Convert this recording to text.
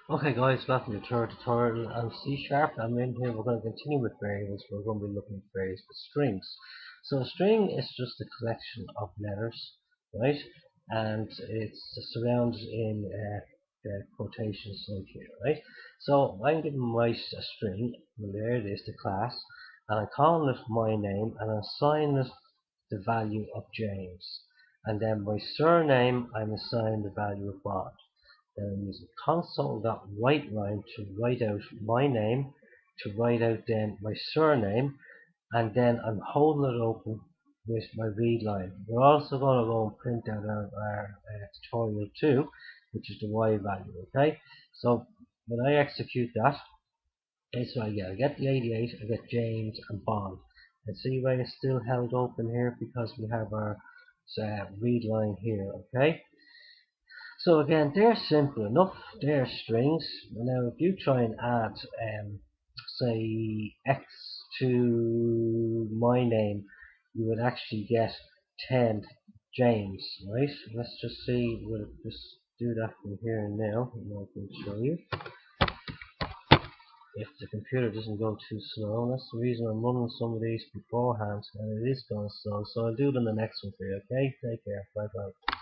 Okay guys, welcome to the third tutorial on C Sharp. I'm in here, we're going to continue with variables. We're going to be looking at variables with strings. So a string is just a collection of letters, right? And it's surrounded in the quotations like here, right? So I'm giving my a string, well there it is, the class, and I'm calling it my name, and I'm assigning it the value of James. And then my surname, I'm assigning the value of Bob. Then I'm using console.writeLine to write out my name, to write out then my surname, and then I'm holding it open with my read line. We're also going to go and print out our tutorial 2, which is the y value. Okay, so when I execute that, so I get the 88, I get James and Bond. And see why it's still held open here because we have our read line here. Okay. So again, they're simple enough. They're strings. Now, if you try and add, say, X to my name, you would actually get 10 James, right? Let's just see. We'll just do that from here and now, and I can show you. If the computer doesn't go too slow, that's the reason I'm running some of these beforehand, and it is going slow. So I'll do it in the next one for you. Okay? Take care. Bye bye.